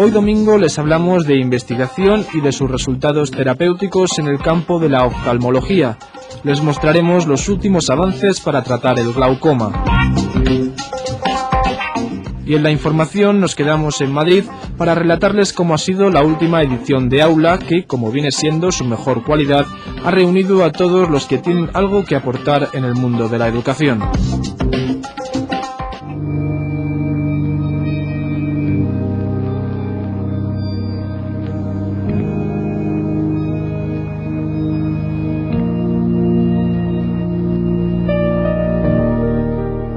Hoy domingo les hablamos de investigación y de sus resultados terapéuticos en el campo de la oftalmología. Les mostraremos los últimos avances para tratar el glaucoma. Y en la información nos quedamos en Madrid para relatarles cómo ha sido la última edición de Aula, que, como viene siendo su mejor cualidad, ha reunido a todos los que tienen algo que aportar en el mundo de la educación.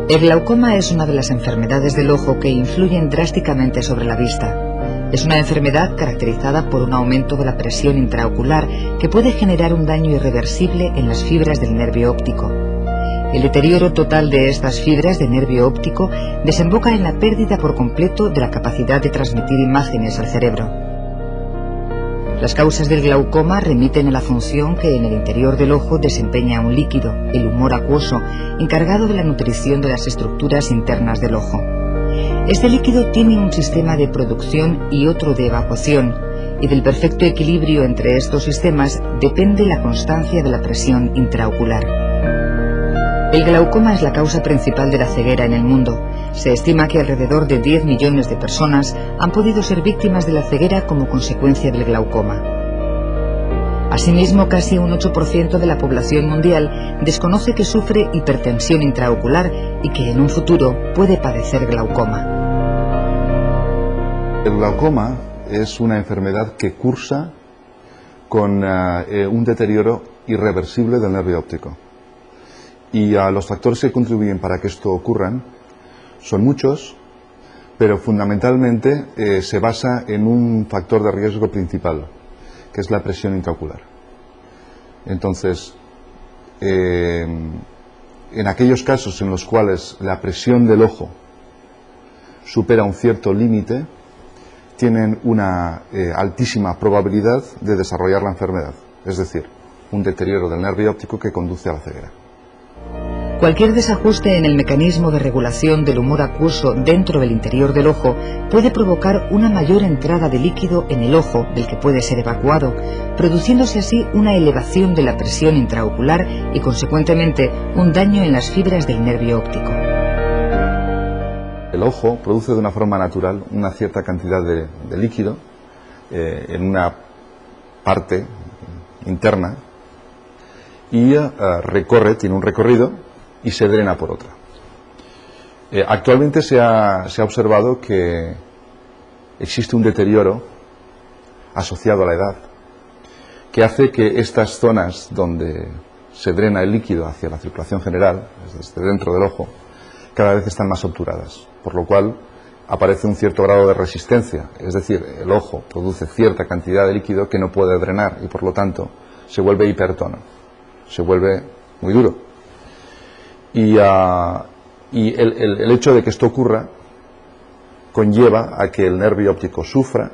El glaucoma es una de las enfermedades del ojo que influyen drásticamente sobre la vista. Es una enfermedad caracterizada por un aumento de la presión intraocular que puede generar un daño irreversible en las fibras del nervio óptico. El deterioro total de estas fibras de nervio óptico desemboca en la pérdida por completo de la capacidad de transmitir imágenes al cerebro. Las causas del glaucoma remiten a la función que en el interior del ojo desempeña un líquido, el humor acuoso, encargado de la nutrición de las estructuras internas del ojo. Este líquido tiene un sistema de producción y otro de evacuación, y del perfecto equilibrio entre estos sistemas depende la constancia de la presión intraocular. El glaucoma es la causa principal de la ceguera en el mundo. Se estima que alrededor de 10 millones de personas han podido ser víctimas de la ceguera como consecuencia del glaucoma. Asimismo, casi un 8% de la población mundial desconoce que sufre hipertensión intraocular y que en un futuro puede padecer glaucoma. El glaucoma es una enfermedad que cursa con un deterioro irreversible del nervio óptico. Y los factores que contribuyen para que esto ocurra son muchos, pero fundamentalmente se basa en un factor de riesgo principal, que es la presión intraocular. Entonces, en aquellos casos en los cuales la presión del ojo supera un cierto límite, tienen una altísima probabilidad de desarrollar la enfermedad, es decir, un deterioro del nervio óptico que conduce a la ceguera. Cualquier desajuste en el mecanismo de regulación del humor acuoso dentro del interior del ojo puede provocar una mayor entrada de líquido en el ojo del que puede ser evacuado, produciéndose así una elevación de la presión intraocular y, consecuentemente, un daño en las fibras del nervio óptico. El ojo produce de una forma natural una cierta cantidad de líquido en una parte interna y tiene un recorrido y se drena por otra. Actualmente se ha observado que existe un deterioro asociado a la edad que hace que estas zonas donde se drena el líquido hacia la circulación general, desde dentro del ojo, cada vez están más obturadas, por lo cual aparece un cierto grado de resistencia, es decir, el ojo produce cierta cantidad de líquido que no puede drenar y por lo tanto se vuelve hipertono, se vuelve muy duro. Y el hecho de que esto ocurra conlleva a que el nervio óptico sufra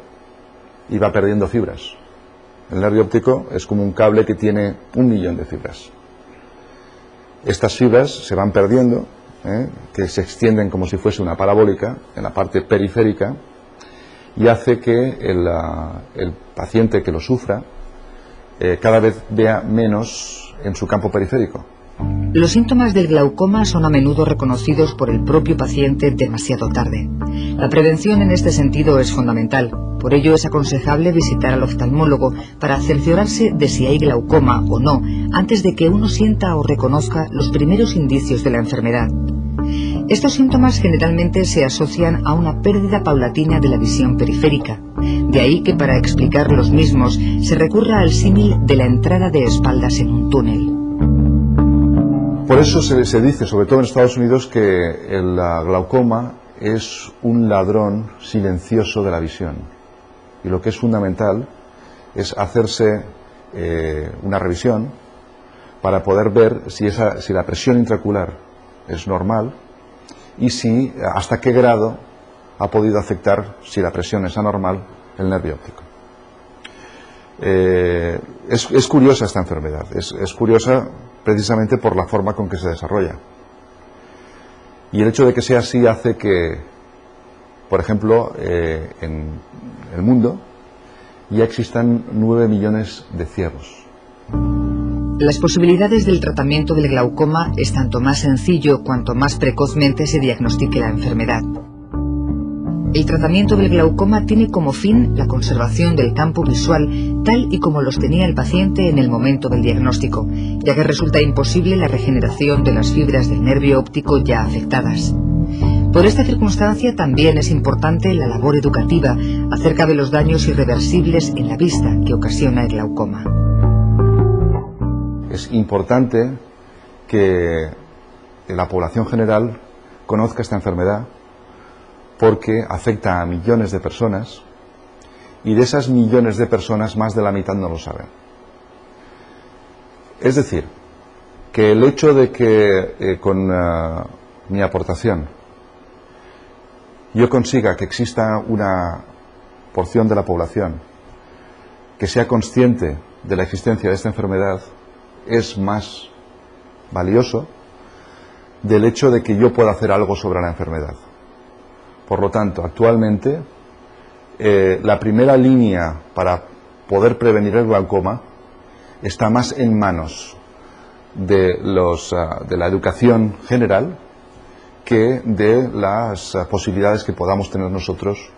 y va perdiendo fibras. El nervio óptico es como un cable que tiene 1 millón de fibras. Estas fibras se van perdiendo, que se extienden como si fuese una parabólica en la parte periférica y hace que el paciente que lo sufra cada vez vea menos en su campo periférico. Los síntomas del glaucoma son a menudo reconocidos por el propio paciente demasiado tarde. La prevención en este sentido es fundamental. Por ello es aconsejable visitar al oftalmólogo para cerciorarse de si hay glaucoma o no, antes de que uno sienta o reconozca los primeros indicios de la enfermedad. Estos síntomas generalmente se asocian a una pérdida paulatina de la visión periférica. De ahí que para explicar los mismos se recurra al símil de la entrada de espaldas en un túnel. Por eso se dice, sobre todo en Estados Unidos, que el glaucoma es un ladrón silencioso de la visión. Y lo que es fundamental es hacerse una revisión para poder ver si la presión intraocular es normal y hasta qué grado ha podido afectar, si la presión es anormal, el nervio óptico. Es curiosa esta enfermedad, es curiosa precisamente por la forma con que se desarrolla. Y el hecho de que sea así hace que por ejemplo, en el mundo ya existan 9 millones de ciegos. Las posibilidades del tratamiento del glaucoma es tanto más sencillo cuanto más precozmente se diagnostique la enfermedad. El tratamiento del glaucoma tiene como fin la conservación del campo visual tal y como los tenía el paciente en el momento del diagnóstico, ya que resulta imposible la regeneración de las fibras del nervio óptico ya afectadas. Por esta circunstancia también es importante la labor educativa acerca de los daños irreversibles en la vista que ocasiona el glaucoma. Es importante que la población general conozca esta enfermedad porque afecta a millones de personas y de esas millones de personas más de la mitad no lo saben. Es decir, que el hecho de que con mi aportación yo consiga que exista una porción de la población que sea consciente de la existencia de esta enfermedad es más valioso del hecho de que yo pueda hacer algo sobre la enfermedad. Por lo tanto, actualmente la primera línea para poder prevenir el glaucoma está más en manos de la educación general que de las posibilidades que podamos tener nosotros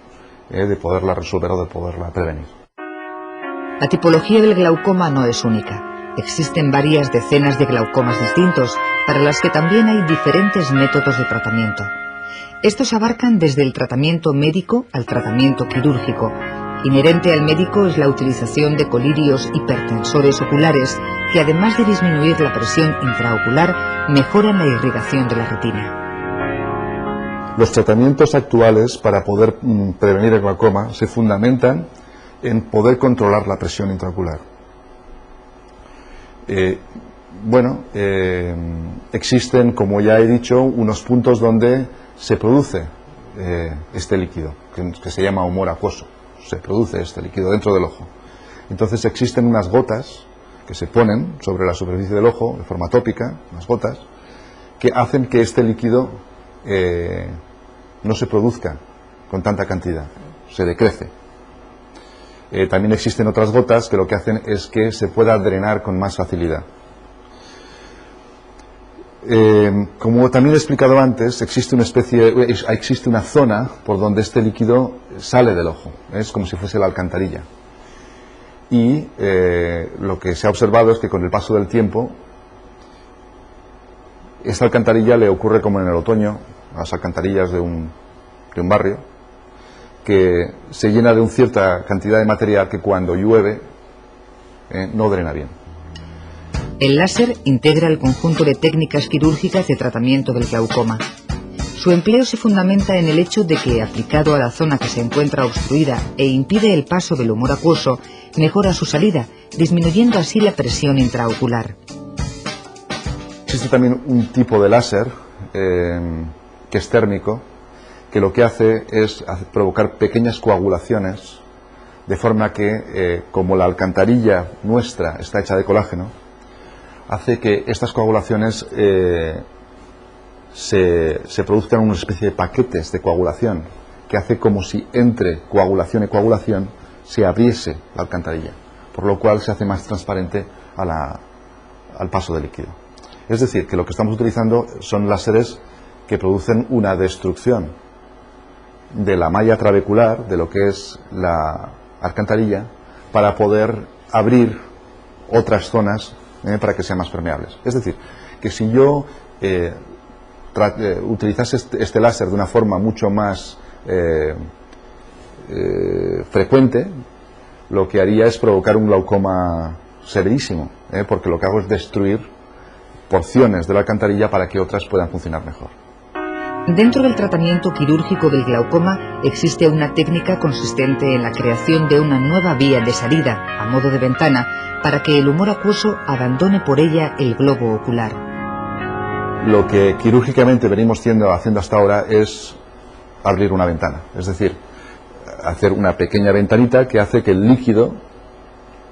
de poderla resolver o de poderla prevenir. La tipología del glaucoma no es única. Existen varias decenas de glaucomas distintos, para las que también hay diferentes métodos de tratamiento. Estos abarcan desde el tratamiento médico al tratamiento quirúrgico. Inherente al médico es la utilización de colirios hipertensores oculares que, además de disminuir la presión intraocular, mejoran la irrigación de la retina. Los tratamientos actuales para poder prevenir el glaucoma se fundamentan en poder controlar la presión intraocular. Existen, como ya he dicho, unos puntos donde se produce este líquido, que se llama humor acuoso. Se produce este líquido dentro del ojo. Entonces existen unas gotas que se ponen sobre la superficie del ojo, de forma tópica, unas gotas, que hacen que este líquido no se produzca con tanta cantidad, se decrece. También existen otras gotas que lo que hacen es que se pueda drenar con más facilidad. Como también he explicado antes, existe una zona por donde este líquido sale del ojo, es como si fuese la alcantarilla. Y lo que se ha observado es que con el paso del tiempo, esta alcantarilla le ocurre como en el otoño, a las alcantarillas de un barrio, que se llena de una cierta cantidad de material que cuando llueve no drena bien. El láser integra el conjunto de técnicas quirúrgicas de tratamiento del glaucoma. Su empleo se fundamenta en el hecho de que, aplicado a la zona que se encuentra obstruida e impide el paso del humor acuoso, mejora su salida, disminuyendo así la presión intraocular. Existe también un tipo de láser que es térmico, que lo que hace es provocar pequeñas coagulaciones, de forma que, como la alcantarilla nuestra está hecha de colágeno, hace que estas coagulaciones se produzcan una especie de paquetes de coagulación, que hace como si entre coagulación y coagulación se abriese la alcantarilla, por lo cual se hace más transparente al paso del líquido. Es decir, que lo que estamos utilizando son láseres que producen una destrucción de la malla trabecular, de lo que es la alcantarilla, para poder abrir otras zonas para que sean más permeables. Es decir, que si yo utilizase este láser de una forma mucho más frecuente, lo que haría es provocar un glaucoma severísimo, porque lo que hago es destruir porciones de la alcantarilla para que otras puedan funcionar mejor. Dentro del tratamiento quirúrgico del glaucoma existe una técnica consistente en la creación de una nueva vía de salida, a modo de ventana, para que el humor acuoso abandone por ella el globo ocular. Lo que quirúrgicamente venimos haciendo hasta ahora es abrir una ventana, es decir, hacer una pequeña ventanita que hace que el líquido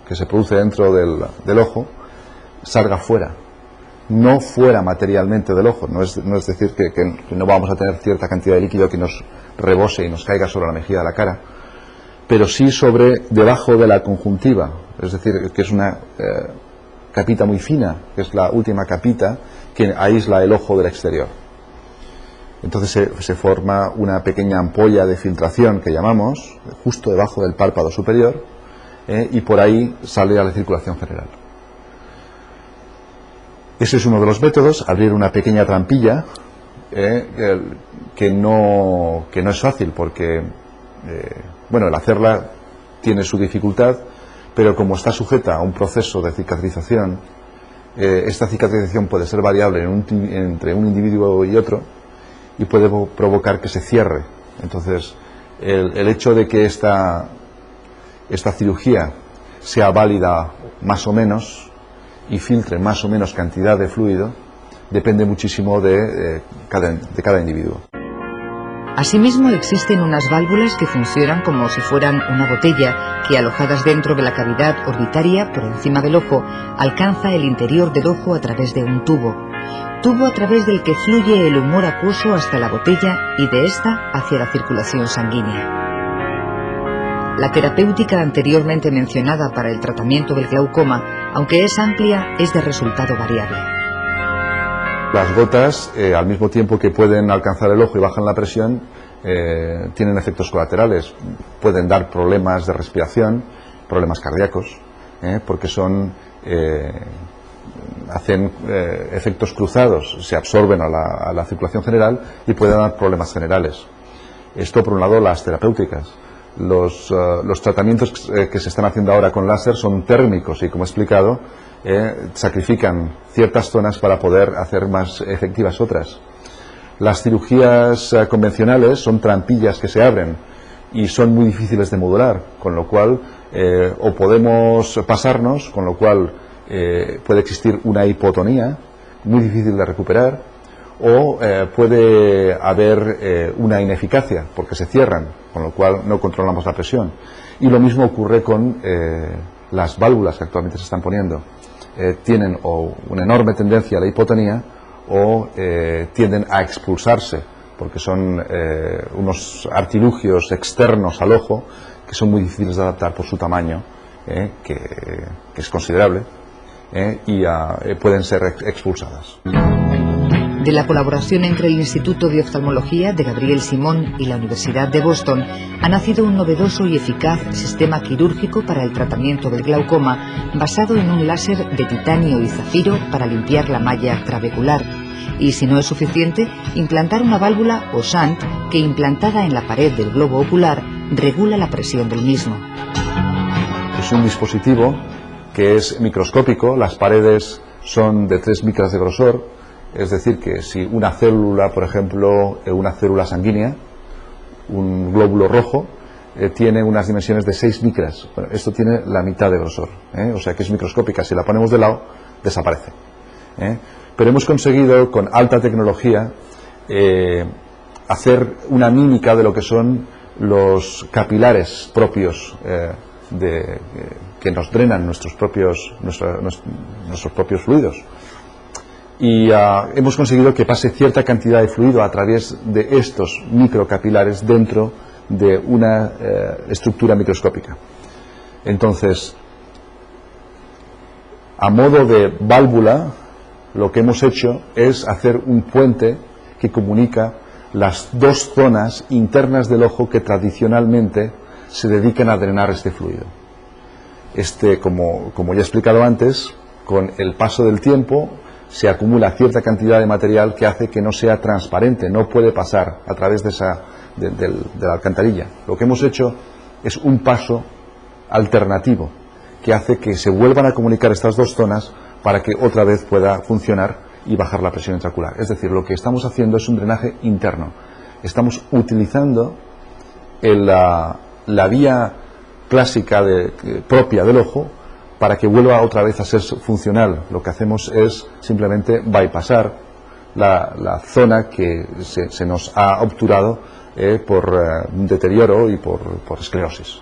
que se produce dentro del ojo salga fuera. No fuera materialmente del ojo, no es decir que no vamos a tener cierta cantidad de líquido que nos rebose y nos caiga sobre la mejilla de la cara, pero sí debajo de la conjuntiva, es decir, que es una capita muy fina, que es la última capita que aísla el ojo del exterior. Entonces se forma una pequeña ampolla de filtración que llamamos, justo debajo del párpado superior, y por ahí sale a la circulación general. Ese es uno de los métodos, abrir una pequeña trampilla, que no es fácil porque, bueno, el hacerla tiene su dificultad, pero como está sujeta a un proceso de cicatrización, esta cicatrización puede ser variable entre un individuo y otro y puede provocar que se cierre. Entonces, el hecho de que esta cirugía sea válida más o menos y filtre más o menos cantidad de fluido depende muchísimo de cada individuo. Asimismo, existen unas válvulas que funcionan como si fueran una botella que, alojadas dentro de la cavidad orbitaria por encima del ojo, alcanza el interior del ojo a través de un tubo a través del que fluye el humor acuoso hasta la botella y de esta hacia la circulación sanguínea. La terapéutica anteriormente mencionada para el tratamiento del glaucoma, aunque es amplia, es de resultado variable. Las gotas, al mismo tiempo que pueden alcanzar el ojo y bajan la presión, tienen efectos colaterales. Pueden dar problemas de respiración, problemas cardíacos, porque hacen efectos cruzados, se absorben a la circulación general y pueden dar problemas generales. Esto por un lado las terapéuticas. Los tratamientos que se están haciendo ahora con láser son térmicos y, como he explicado, sacrifican ciertas zonas para poder hacer más efectivas otras. Las cirugías convencionales son trampillas que se abren y son muy difíciles de modular, con lo cual o podemos pasarnos, con lo cual puede existir una hipotonía muy difícil de recuperar, o puede haber una ineficacia porque se cierran, con lo cual no controlamos la presión. Y lo mismo ocurre con las válvulas que actualmente se están poniendo. Tienen o una enorme tendencia a la hipotonía o tienden a expulsarse porque son unos artilugios externos al ojo que son muy difíciles de adaptar por su tamaño, que es considerable, y pueden ser expulsadas. De la colaboración entre el Instituto de Oftalmología de Gabriel Simón y la Universidad de Boston ha nacido un novedoso y eficaz sistema quirúrgico para el tratamiento del glaucoma basado en un láser de titanio y zafiro para limpiar la malla trabecular y, si no es suficiente, implantar una válvula o shunt que, implantada en la pared del globo ocular, regula la presión del mismo. Es un dispositivo que es microscópico, las paredes son de 3 micras de grosor. Es decir, que si una célula, por ejemplo, una célula sanguínea, un glóbulo rojo, tiene unas dimensiones de 6 micras. Bueno, esto tiene la mitad de grosor, o sea que es microscópica. Si la ponemos de lado, desaparece. Pero hemos conseguido, con alta tecnología, hacer una mímica de lo que son los capilares propios que nos drenan nuestros propios fluidos. Y hemos conseguido que pase cierta cantidad de fluido a través de estos microcapilares dentro de una estructura microscópica. Entonces, a modo de válvula, lo que hemos hecho es hacer un puente que comunica las dos zonas internas del ojo que tradicionalmente se dedican a drenar este fluido. Como ya he explicado antes, con el paso del tiempo se acumula cierta cantidad de material que hace que no sea transparente, no puede pasar a través de la alcantarilla. Lo que hemos hecho es un paso alternativo que hace que se vuelvan a comunicar estas dos zonas para que otra vez pueda funcionar y bajar la presión intraocular. Es decir, lo que estamos haciendo es un drenaje interno. Estamos utilizando la vía clásica propia del ojo para que vuelva otra vez a ser funcional. Lo que hacemos es simplemente bypassar la zona que se nos ha obturado por un deterioro y por esclerosis.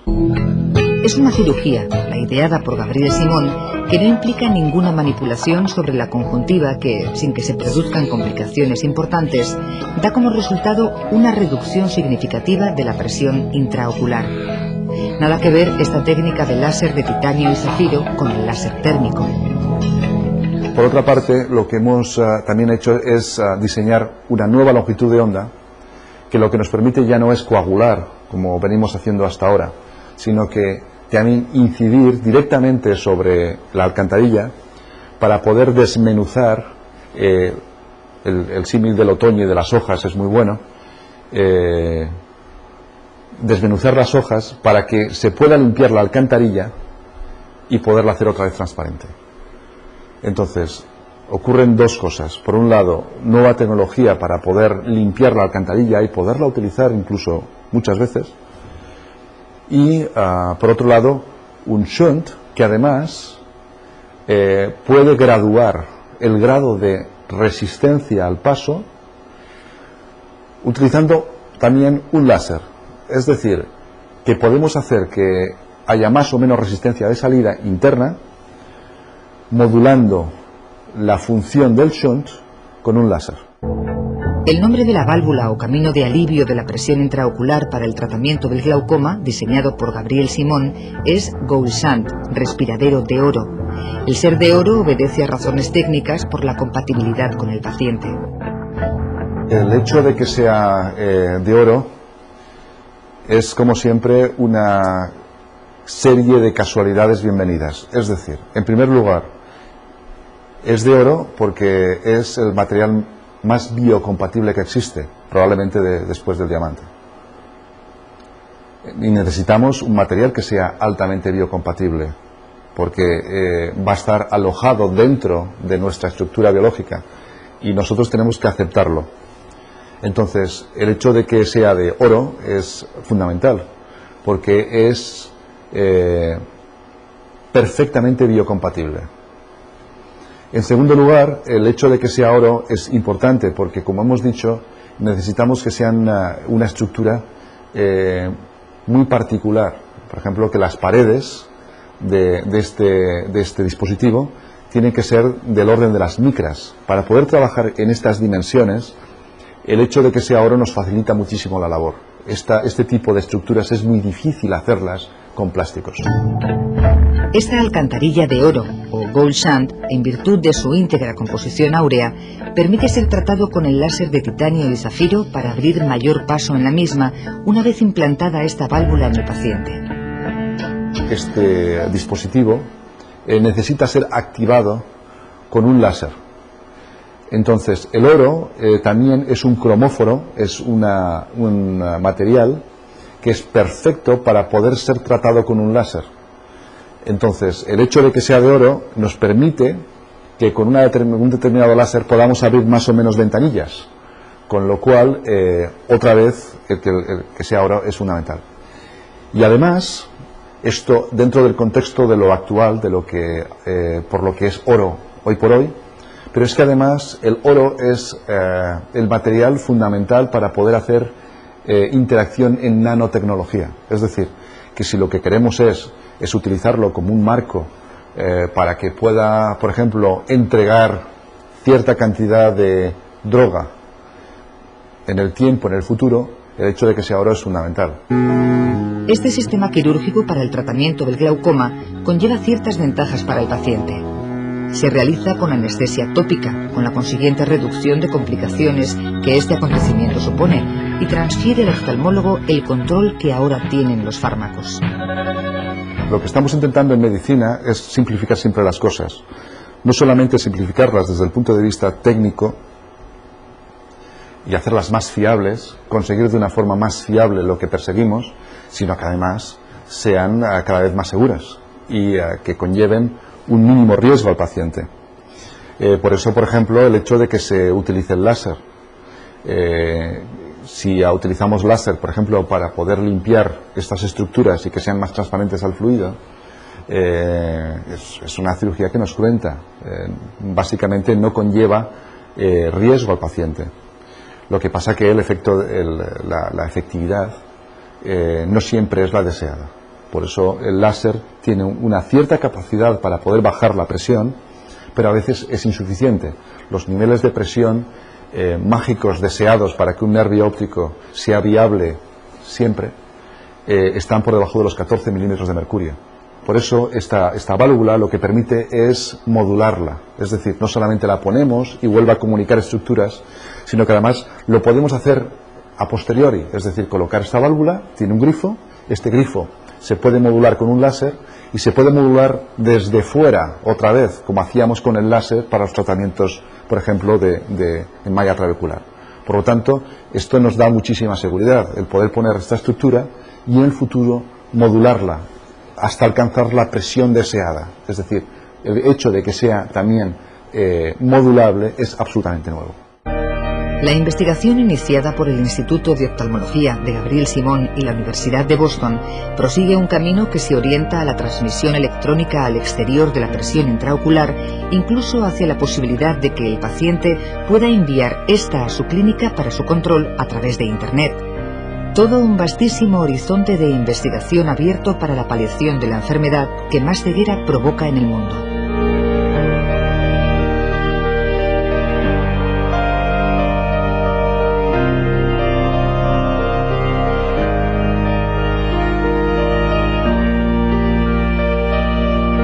Es una cirugía, la ideada por Gabriel Simón, que no implica ninguna manipulación sobre la conjuntiva que, sin que se produzcan complicaciones importantes, da como resultado una reducción significativa de la presión intraocular. Nada que ver esta técnica de láser de titanio y zafiro con el láser térmico. Por otra parte, lo que hemos también hecho es diseñar una nueva longitud de onda, que lo que nos permite ya no es coagular, como venimos haciendo hasta ahora, sino que también incidir directamente sobre la alcantarilla para poder desmenuzar, el símil del otoño y de las hojas es muy bueno, desmenuzar las hojas para que se pueda limpiar la alcantarilla y poderla hacer otra vez transparente. Entonces, ocurren dos cosas. Por un lado, nueva tecnología para poder limpiar la alcantarilla y poderla utilizar incluso muchas veces. Y, por otro lado, un shunt que además puede graduar el grado de resistencia al paso utilizando también un láser. Es decir, que podemos hacer que haya más o menos resistencia de salida interna modulando la función del shunt con un láser. El nombre de la válvula o camino de alivio de la presión intraocular para el tratamiento del glaucoma, diseñado por Gabriel Simón, es Gold Shunt, respiradero de oro. El ser de oro obedece a razones técnicas por la compatibilidad con el paciente. El hecho de que sea de oro es, como siempre, una serie de casualidades bienvenidas. Es decir, en primer lugar, es de oro porque es el material más biocompatible que existe, probablemente después del diamante. Y necesitamos un material que sea altamente biocompatible, porque va a estar alojado dentro de nuestra estructura biológica y nosotros tenemos que aceptarlo. Entonces, el hecho de que sea de oro es fundamental, porque es perfectamente biocompatible. En segundo lugar, el hecho de que sea oro es importante porque, como hemos dicho, necesitamos que sean una estructura muy particular. Por ejemplo, que las paredes de este dispositivo tienen que ser del orden de las micras. Para poder trabajar en estas dimensiones, el hecho de que sea oro nos facilita muchísimo la labor. Este tipo de estructuras es muy difícil hacerlas con plásticos. Esta alcantarilla de oro, o Gold Shunt, en virtud de su íntegra composición áurea, permite ser tratado con el láser de titanio y zafiro para abrir mayor paso en la misma una vez implantada esta válvula en el paciente. Este dispositivo necesita ser activado con un láser. Entonces, el oro también es un cromóforo, es un material que es perfecto para poder ser tratado con un láser. Entonces, el hecho de que sea de oro nos permite que con un determinado láser podamos abrir más o menos ventanillas, con lo cual, otra vez, el que sea oro es fundamental. Y además, esto dentro del contexto de lo actual, de lo que, por lo que es oro hoy por hoy, pero es que además el oro es el material fundamental para poder hacer interacción en nanotecnología. Es decir, que si lo que queremos es utilizarlo como un marco para que pueda, por ejemplo, entregar cierta cantidad de droga en el tiempo, en el futuro, el hecho de que sea oro es fundamental. Este sistema quirúrgico para el tratamiento del glaucoma conlleva ciertas ventajas para el paciente. Se realiza con anestesia tópica, con la consiguiente reducción de complicaciones que este acontecimiento supone, y transfiere al oftalmólogo el control que ahora tienen los fármacos. Lo que estamos intentando en medicina es simplificar siempre las cosas. No solamente simplificarlas desde el punto de vista técnico y hacerlas más fiables, conseguir de una forma más fiable lo que perseguimos, sino que además sean cada vez más seguras y que conlleven un mínimo riesgo al paciente. Por eso, por ejemplo, el hecho de que se utilice el láser. Si utilizamos láser, por ejemplo, para poder limpiar estas estructuras y que sean más transparentes al fluido, es una cirugía que nos cruenta. Básicamente no conlleva riesgo al paciente. Lo que pasa que la efectividad no siempre es la deseada. Por eso el láser tiene una cierta capacidad para poder bajar la presión, pero a veces es insuficiente. Los niveles de presión mágicos deseados para que un nervio óptico sea viable siempre están por debajo de los 14 milímetros de mercurio. Por eso esta válvula lo que permite es modularla, es decir, no solamente la ponemos y vuelve a comunicar estructuras, sino que además lo podemos hacer a posteriori, es decir, colocar esta válvula, tiene un grifo, este grifo se puede modular con un láser y se puede modular desde fuera otra vez, como hacíamos con el láser para los tratamientos, por ejemplo, en malla trabecular. Por lo tanto, esto nos da muchísima seguridad, el poder poner esta estructura y en el futuro modularla hasta alcanzar la presión deseada. Es decir, el hecho de que sea también modulable es absolutamente nuevo. La investigación iniciada por el Instituto de Oftalmología de Gabriel Simón y la Universidad de Boston prosigue un camino que se orienta a la transmisión electrónica al exterior de la presión intraocular, incluso hacia la posibilidad de que el paciente pueda enviar esta a su clínica para su control a través de Internet. Todo un vastísimo horizonte de investigación abierto para la paliación de la enfermedad que más ceguera provoca en el mundo.